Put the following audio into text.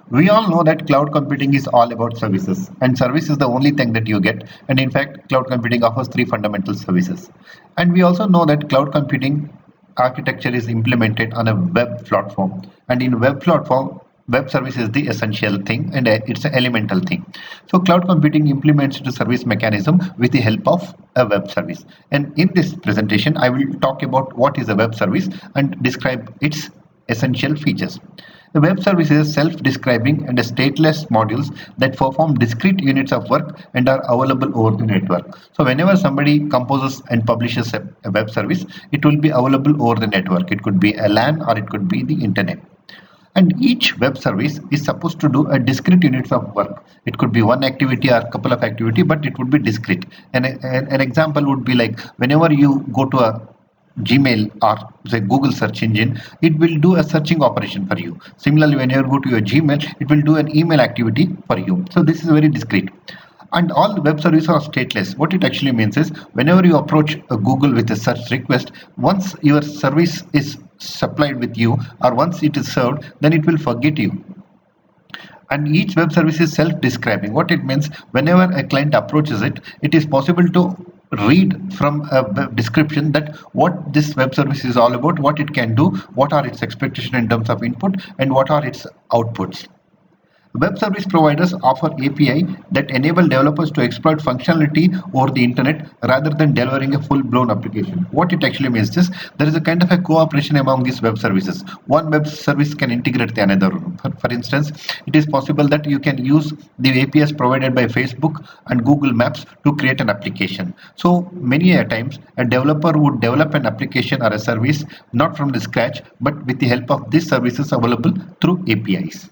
We all know that cloud computing is all about services, and service is the only thing that you get. And in fact, cloud computing offers three fundamental services. And we also know that cloud computing architecture is implemented on a web platform. And in web platform, web service is the essential thing and it's an elemental thing. So cloud computing implements the service mechanism with the help of a web service. And in this presentation, I will talk about what is a web service and describe its essential features. The web service is self-describing and stateless modules that perform discrete units of work and are available over the network. So whenever somebody composes and publishes a web service, it will be available over the network. It could be a LAN or it could be the internet. And each web service is supposed to do a discrete units of work. It could be one activity or a couple of activity, but it would be discrete. And an example would be like whenever you go to a Gmail or say Google search engine, it will do a searching operation for you. Similarly, when you go to your Gmail, it will do an email activity for you. So this is very discrete. And all web services are stateless. What it actually means is whenever you approach a Google with a search request, once your service is supplied with you or once it is served, then it will forget you. And each web service is self-describing. What it means, whenever a client approaches it, it is possible to read from a web description that what this web service is all about, what it can do, what are its expectations in terms of input, and what are its outputs. Web service providers offer API that enable developers to exploit functionality over the internet rather than delivering a full-blown application. What it actually means is there is a kind of a cooperation among these web services. One web service can integrate the another. For instance, it is possible that you can use the APIs provided by Facebook and Google Maps to create an application. So many a times a developer would develop an application or a service not from the scratch but with the help of these services available through APIs.